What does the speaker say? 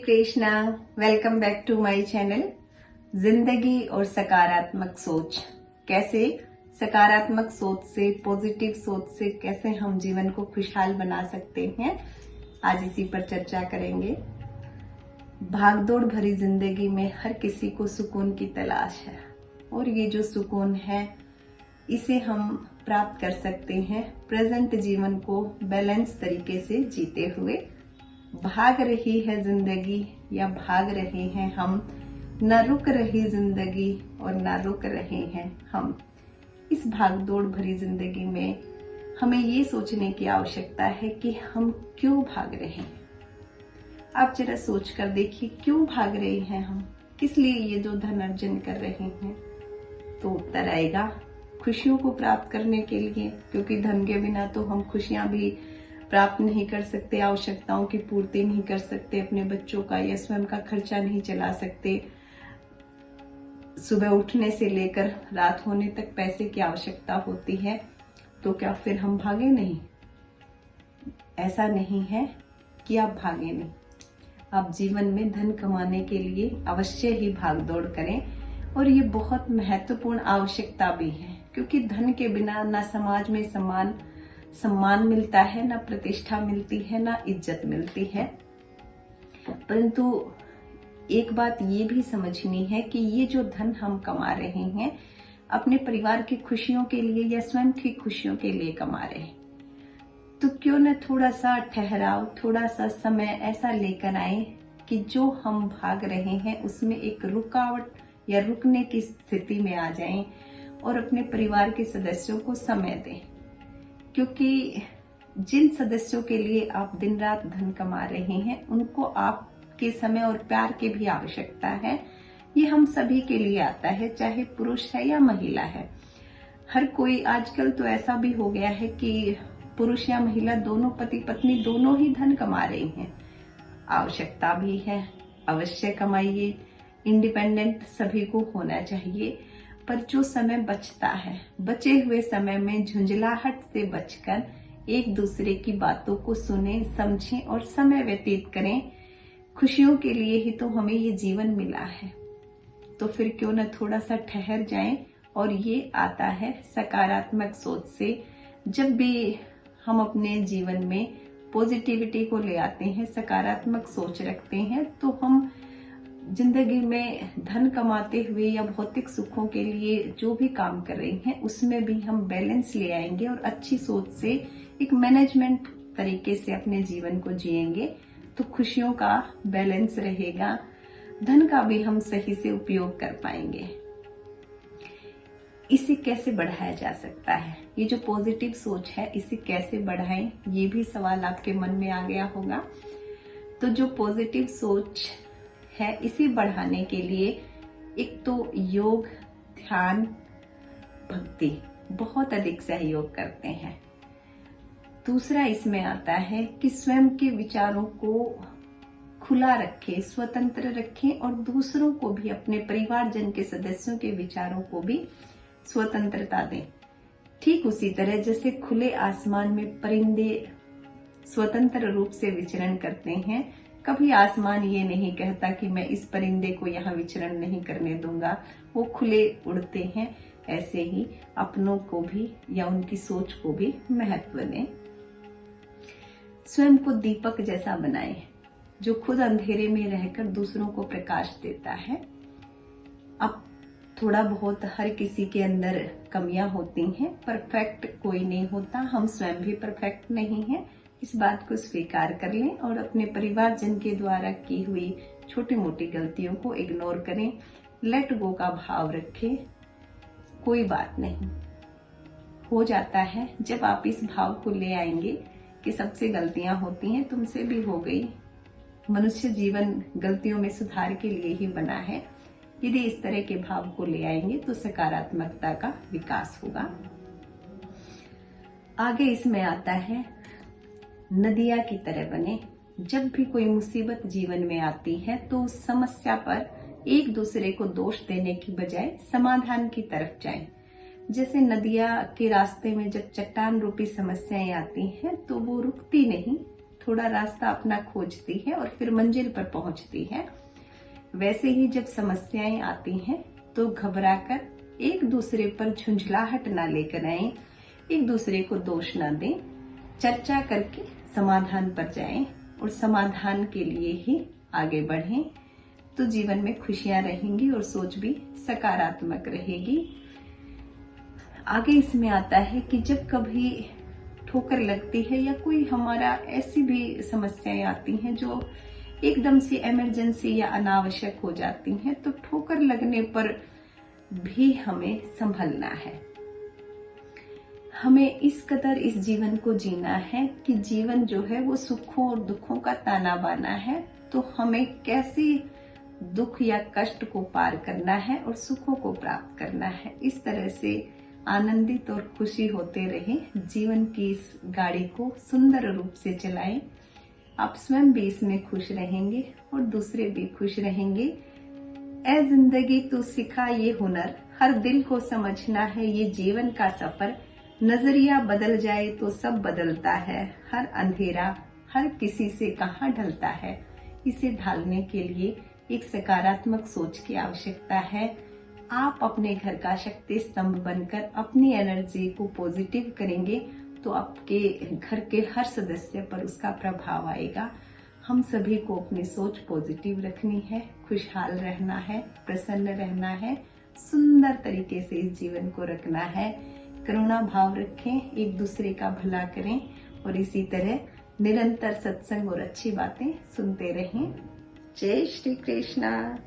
Krishna. Welcome back to my channel. जिंदगी और सकारात्मक सोच, कैसे सकारात्मक सोच से, पॉजिटिव सोच से कैसे हम जीवन को खुशहाल बना सकते हैं, आज इसी पर चर्चा करेंगे। भागदौड़ भरी जिंदगी में हर किसी को सुकून की तलाश है और ये जो सुकून है इसे हम प्राप्त कर सकते हैं प्रेजेंट जीवन को बैलेंस तरीके से जीते हुए। भाग रही है जिंदगी या भाग रहे हैं हम, न रुक रही जिंदगी और न रुक रहे हैं हम। इस भागदौड़ भरी जिंदगी में हमें ये सोचने की आवश्यकता है कि हम क्यों भाग रहे हैं। आप जरा सोच कर देखिए, क्यों भाग रहे हैं हम, किस लिए ये जो धन अर्जन कर रहे हैं। तो उत्तर आएगा खुशियों को प्राप्त करने के लिए, क्योंकि धन के बिना तो हम खुशियां भी प्राप्त नहीं कर सकते, आवश्यकताओं की पूर्ति नहीं कर सकते, अपने बच्चों का या स्वयं का खर्चा नहीं चला सकते। सुबह उठने से लेकर रात होने तक पैसे की आवश्यकता होती है, तो क्या फिर हम भागे नहीं? ऐसा नहीं है कि आप भागे नहीं। आप जीवन में धन कमाने के लिए अवश्य ही भाग दौड़ करें, और ये बहुत महत्वपूर्ण आवश्यकता भी है, क्योंकि धन के बिना ना समाज में सम्मान मिलता है, ना प्रतिष्ठा मिलती है, ना इज्जत मिलती है। परंतु एक बात ये भी समझनी है कि ये जो धन हम कमा रहे हैं अपने परिवार की खुशियों के लिए या स्वयं की खुशियों के लिए कमा रहे हैं, तो क्यों न थोड़ा सा ठहराव, थोड़ा सा समय ऐसा लेकर आए कि जो हम भाग रहे हैं उसमें एक रुकावट या रुकने की स्थिति में आ जाएं और अपने परिवार के सदस्यों को समय दें। क्योंकि जिन सदस्यों के लिए आप दिन रात धन कमा रहे हैं उनको आपके समय और प्यार की भी आवश्यकता है। ये हम सभी के लिए आता है, चाहे पुरुष है या महिला है। हर कोई आजकल तो ऐसा भी हो गया है कि पुरुष या महिला दोनों, पति पत्नी दोनों ही धन कमा रहे हैं। आवश्यकता भी है, अवश्य कमाइए, इंडिपेंडेंट सभी को होना चाहिए। पर जो समय बचता है, बचे हुए समय में झुंझलाहट से बचकर एक दूसरे की बातों को सुने, समझें और समय व्यतीत करें। खुशियों के लिए ही तो हमें ये जीवन मिला है, तो फिर क्यों न थोड़ा सा ठहर जाएं। और ये आता है सकारात्मक सोच से। जब भी हम अपने जीवन में पॉजिटिविटी को ले आते हैं, सकारात्मक सोच रखते हैं, तो हम जिंदगी में धन कमाते हुए या भौतिक सुखों के लिए जो भी काम कर रहे हैं उसमें भी हम बैलेंस ले आएंगे और अच्छी सोच से एक मैनेजमेंट तरीके से अपने जीवन को जिएंगे, तो खुशियों का बैलेंस रहेगा, धन का भी हम सही से उपयोग कर पाएंगे। इसे कैसे बढ़ाया जा सकता है? ये जो पॉजिटिव सोच है इसे कैसे बढ़ाएं, ये भी सवाल आपके मन में आ गया होगा। तो जो पॉजिटिव सोच है इसे बढ़ाने के लिए एक तो योग, ध्यान, भक्ति बहुत अधिक सहयोग करते हैं। दूसरा इसमें आता है कि स्वयं के विचारों को खुला रखें, स्वतंत्र रखें और दूसरों को भी, अपने परिवारजन के सदस्यों के विचारों को भी स्वतंत्रता दें। ठीक उसी तरह जैसे खुले आसमान में परिंदे स्वतंत्र रूप से विचरण करते हैं, कभी आसमान ये नहीं कहता कि मैं इस परिंदे को यहाँ विचरण नहीं करने दूंगा, वो खुले उड़ते हैं। ऐसे ही अपनों को भी या उनकी सोच को भी महत्व दें। स्वयं को दीपक जैसा बनाएं, जो खुद अंधेरे में रहकर दूसरों को प्रकाश देता है। अब थोड़ा बहुत हर किसी के अंदर कमियां होती हैं, परफेक्ट कोई नहीं होता, हम स्वयं भी परफेक्ट नहीं हैं। इस बात को स्वीकार कर लें और अपने परिवारजन के द्वारा की हुई छोटी मोटी गलतियों को इग्नोर करें। लेट गो का भाव रखें, कोई बात नहीं, हो जाता है। जब आप इस भाव को ले आएंगे कि सबसे गलतियां होती हैं, तुमसे भी हो गई, मनुष्य जीवन गलतियों में सुधार के लिए ही बना है, यदि इस तरह के भाव को ले आएंगे तो सकारात्मकता का विकास होगा। आगे इसमें आता है नदिया की तरह बने। जब भी कोई मुसीबत जीवन में आती है तो उस समस्या पर एक दूसरे को दोष देने की बजाय समाधान की तरफ जाएं। जैसे नदिया के रास्ते में जब चट्टान रूपी समस्याएं आती हैं तो वो रुकती नहीं, थोड़ा रास्ता अपना खोजती है और फिर मंजिल पर पहुंचती है। वैसे ही जब समस्याएं आती हैं तो घबराकर एक दूसरे पर झुंझलाहट ना लेकर आए, एक दूसरे को दोष ना दें, चर्चा करके समाधान पर जाएं और समाधान के लिए ही आगे बढ़ें, तो जीवन में खुशियां रहेंगी और सोच भी सकारात्मक रहेगी। आगे इसमें आता है कि जब कभी ठोकर लगती है या कोई हमारा ऐसी भी समस्याएं आती हैं जो एकदम से इमरजेंसी या अनावश्यक हो जाती हैं, तो ठोकर लगने पर भी हमें संभलना है। हमें इस कदर इस जीवन को जीना है कि जीवन जो है वो सुखों और दुखों का ताना बाना है, तो हमें कैसे दुख या कष्ट को पार करना है और सुखों को प्राप्त करना है। इस तरह से आनंदित और खुशी होते रहे, जीवन की इस गाड़ी को सुंदर रूप से चलाएं। आप स्वयं भी इसमें खुश रहेंगे और दूसरे भी खुश रहेंगे। ए जिंदगी तू सिखा ये हुनर, हर दिल को समझना है ये जीवन का सफर। नजरिया बदल जाए तो सब बदलता है, हर अंधेरा हर किसी से कहाँ ढलता है। इसे ढालने के लिए एक सकारात्मक सोच की आवश्यकता है। आप अपने घर का शक्ति स्तंभ बनकर अपनी एनर्जी को पॉजिटिव करेंगे तो आपके घर के हर सदस्य पर उसका प्रभाव आएगा। हम सभी को अपनी सोच पॉजिटिव रखनी है, खुशहाल रहना है, प्रसन्न रहना है, सुंदर तरीके से इस जीवन को रखना है। करुणा भाव रखें, एक दूसरे का भला करें और इसी तरह निरंतर सत्संग और अच्छी बातें सुनते रहें। जय श्री कृष्णा।